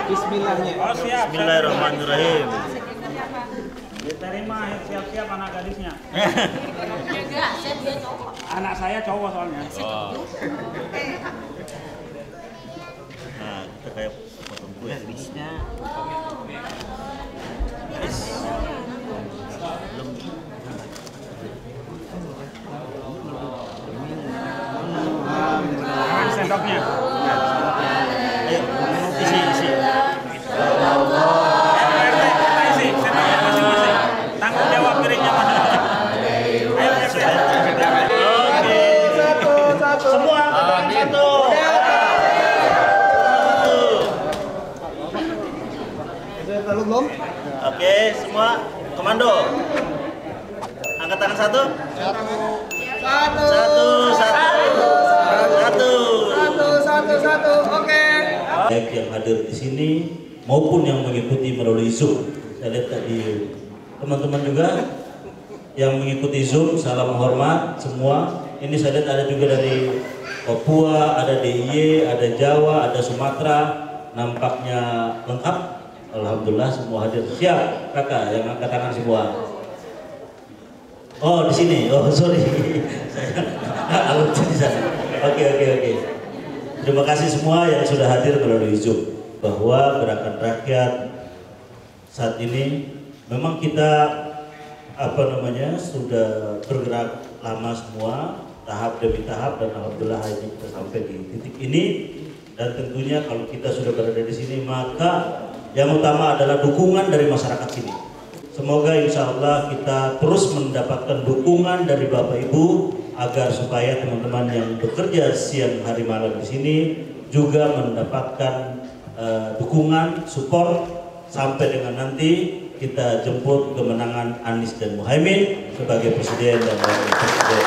Bismillahnya. Oh siap. Bismillahirrahmanirrahim. Diterima, siap-siap anak gadisnya. Enggak, dia cowok. Anak saya cowok soalnya. Oh. Nah, kita kayak potong kue. Bisnya. Sendoknya. Ayo, isi. Isi, sendoknya masing-masing. Tanggung jawab dirinya mana? Ayo, Oke. Semua angkat satu. Lalu belum? Oke, semua komando. Angkat tangan satu. Satu. Oke. Baik yang hadir di sini maupun yang mengikuti melalui Zoom. Saya lihat tadi teman-teman juga yang mengikuti Zoom, salam hormat semua. Ini saya lihat ada juga dari Papua, ada DIY, ada Jawa, ada Sumatera. Nampaknya lengkap. Alhamdulillah semua hadir. Siap, kakak yang angkat tangan semua. Oh di sini. Oh sorry, saya alur di sana. Oke. Terima kasih semua yang sudah hadir melalui Zoom. Bahwa gerakan rakyat saat ini memang kita sudah bergerak lama semua, tahap demi tahap, dan alhamdulillah hari ini kita sampai di titik ini. Dan tentunya kalau kita sudah berada di sini, maka yang utama adalah dukungan dari masyarakat sini. Semoga insya Allah kita terus mendapatkan dukungan dari Bapak Ibu agar supaya teman-teman yang bekerja siang hari malam di sini juga mendapatkan dukungan, support sampai dengan nanti kita jemput kemenangan Anies dan Muhaimin sebagai presiden dan wakil presiden.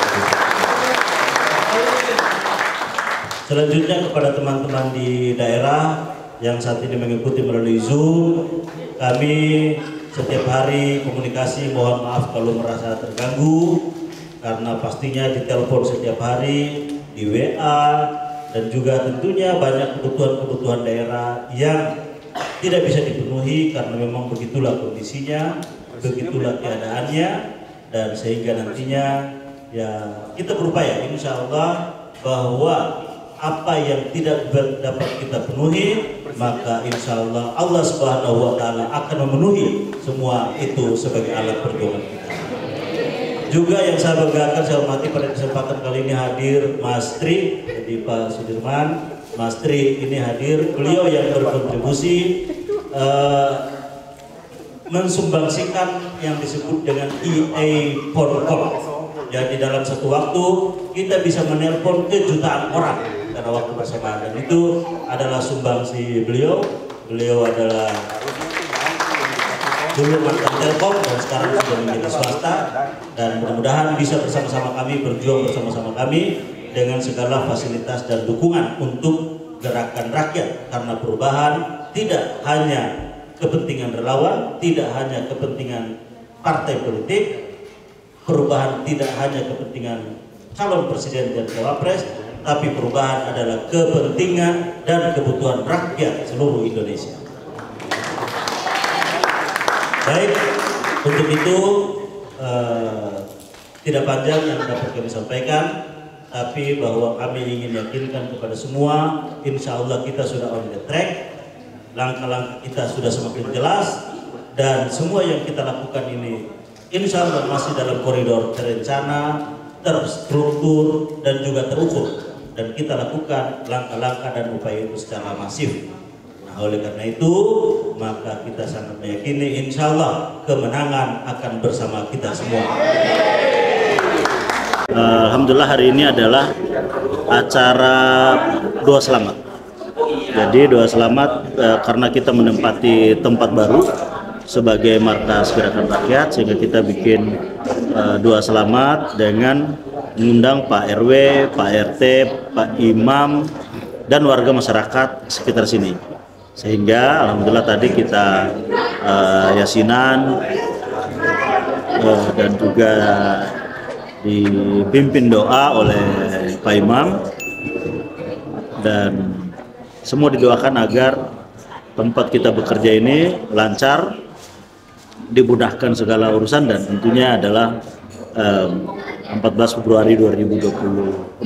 Selanjutnya kepada teman-teman di daerah yang saat ini mengikuti melalui Zoom, kami setiap hari komunikasi, mohon maaf kalau merasa terganggu karena pastinya ditelepon setiap hari, di WA, dan juga tentunya banyak kebutuhan-kebutuhan daerah yang tidak bisa dipenuhi karena memang begitulah kondisinya, begitulah keadaannya, dan sehingga nantinya ya kita berupaya insya Allah bahwa apa yang tidak dapat kita penuhi, maka insya Allah Allah Subhanahu wa Ta'ala akan memenuhi semua itu sebagai alat perjuangan kita. Juga yang saya banggakan, saya hormati pada kesempatan kali ini hadir Mas Tri, jadi Pak Sudirman, Mas Tri ini hadir, beliau yang berkontribusi mensumbangsikan yang disebut dengan EA phone call. Jadi dalam satu waktu kita bisa menelpon ke jutaan orang karena waktu bersamaan, dan itu adalah sumbangsi beliau. Beliau adalah dulu mantan Telkom dan sekarang sudah menjadi swasta, dan mudah-mudahan bisa bersama-sama kami berjuang bersama-sama kami dengan segala fasilitas dan dukungan untuk gerakan rakyat, karena perubahan tidak hanya kepentingan relawan, tidak hanya kepentingan partai politik, perubahan tidak hanya kepentingan calon presiden dan cawapres, tapi perubahan adalah kepentingan dan kebutuhan rakyat seluruh Indonesia. Baik, untuk itu tidak panjang yang dapat kami sampaikan, tapi bahwa kami ingin yakinkan kepada semua, insya Allah kita sudah on the track, langkah-langkah kita sudah semakin jelas, dan semua yang kita lakukan ini insya Allah masih dalam koridor terencana, terstruktur, dan juga terukur, dan kita lakukan langkah-langkah dan upaya itu secara masif. Nah, oleh karena itu maka kita sangat meyakini insya Allah kemenangan akan bersama kita semua. Alhamdulillah hari ini adalah acara doa selamat. Jadi doa selamat karena kita menempati tempat baru sebagai markas gerakan rakyat, sehingga kita bikin doa selamat dengan mengundang Pak RW, Pak RT, Pak Imam, dan warga masyarakat sekitar sini. Sehingga alhamdulillah tadi kita yasinan dan juga dipimpin doa oleh Pak Imam, dan semua didoakan agar tempat kita bekerja ini lancar, dimudahkan segala urusan, dan tentunya adalah 14 Februari 2024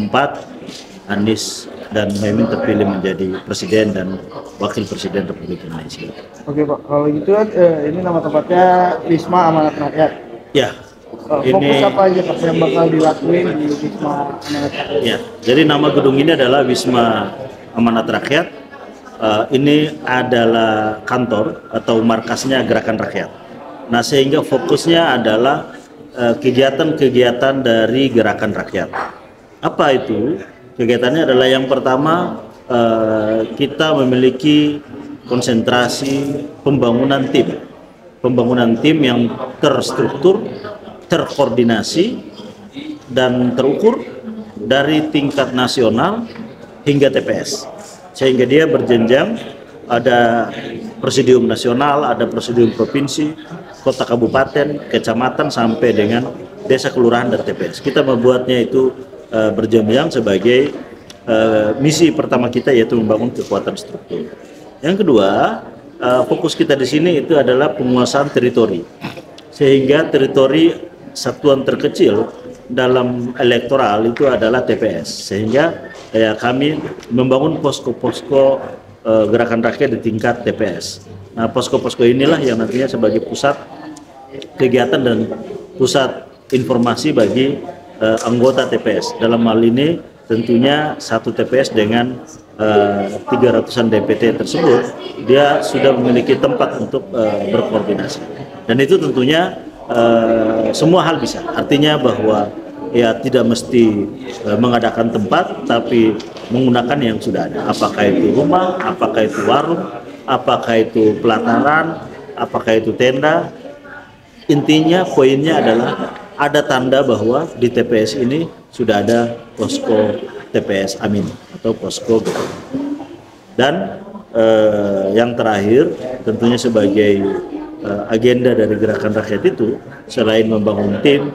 Anies dan Muhaimin terpilih menjadi Presiden dan Wakil Presiden Republik Indonesia. Oke Pak, kalau gitu kan ini nama tempatnya Wisma Amanat Rakyat. Ya, Fokus apa aja Pak yang bakal dilakuin di Wisma Amanat Rakyat? ya, jadi nama gedung ini adalah Wisma Amanat Rakyat. Ini adalah kantor atau markasnya Gerakan Rakyat. Nah, sehingga fokusnya adalah kegiatan-kegiatan dari Gerakan Rakyat. Apa itu? Kegiatannya adalah yang pertama, kita memiliki konsentrasi pembangunan tim yang terstruktur, terkoordinasi, dan terukur dari tingkat nasional hingga TPS, sehingga dia berjenjang, ada presidium nasional, ada presidium provinsi, kota, kabupaten, kecamatan, sampai dengan desa, kelurahan, dan TPS. Kita membuatnya itu berjenjang sebagai misi pertama kita, yaitu membangun kekuatan struktur. Yang kedua, fokus kita di sini itu adalah penguasaan teritori, sehingga teritori satuan terkecil dalam elektoral itu adalah TPS, sehingga kami membangun posko-posko Gerakan Rakyat di tingkat TPS. Nah, posko-posko inilah yang nantinya sebagai pusat kegiatan dan pusat informasi bagi anggota TPS. Dalam hal ini tentunya satu TPS dengan 300-an DPT tersebut, dia sudah memiliki tempat untuk berkoordinasi, dan itu tentunya semua hal bisa. Artinya bahwa ya tidak mesti mengadakan tempat, tapi menggunakan yang sudah ada. Apakah itu rumah, apakah itu warung, apakah itu pelataran, apakah itu tenda. Intinya, poinnya adalah ada tanda bahwa di TPS ini sudah ada posko TPS Amin atau posko gitu. Dan yang terakhir, tentunya sebagai agenda dari Gerakan Rakyat itu, selain membangun tim,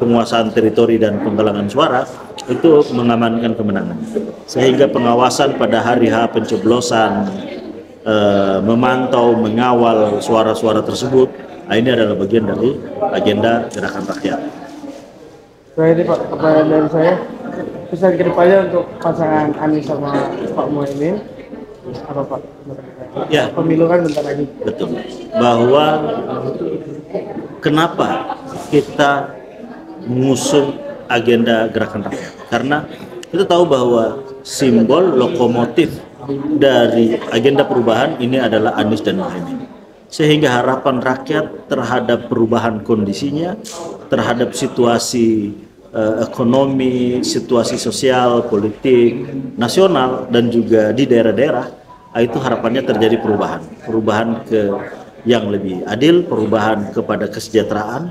penguasaan teritori, dan penggalangan suara, itu mengamankan kemenangan. Sehingga pengawasan pada hari H pencoblosan, memantau, mengawal suara-suara tersebut, ini adalah bagian dari agenda Gerakan Rakyat. Ini Pak, pertanyaan dari saya, pesan kedepannya untuk pasangan Anies sama Pak Muhaimin apa Pak? Ya, pemilu kan bentar lagi. betul. Bahwa kenapa kita mengusung agenda Gerakan Rakyat? Karena kita tahu bahwa simbol lokomotif dari agenda perubahan ini adalah Anies dan Muhaimin. Sehingga harapan rakyat terhadap perubahan kondisinya, terhadap situasi ekonomi, situasi sosial, politik, nasional, dan juga di daerah-daerah, itu harapannya terjadi perubahan ke yang lebih adil, perubahan kepada kesejahteraan,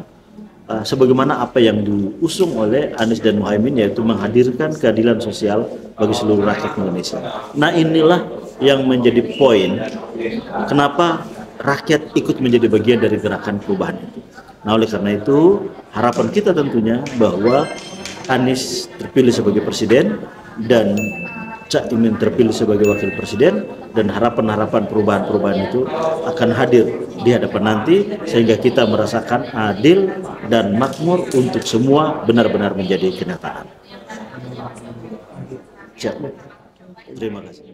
sebagaimana apa yang diusung oleh Anies dan Muhaimin, yaitu menghadirkan keadilan sosial bagi seluruh rakyat Indonesia. Nah, inilah yang menjadi poin kenapa rakyat ikut menjadi bagian dari gerakan perubahan itu. Nah, oleh karena itu, harapan kita tentunya bahwa Anies terpilih sebagai presiden dan Cak Imin terpilih sebagai wakil presiden, dan harapan-harapan perubahan-perubahan itu akan hadir di hadapan nanti, sehingga kita merasakan adil dan makmur untuk semua benar-benar menjadi kenyataan. Siap. Terima kasih.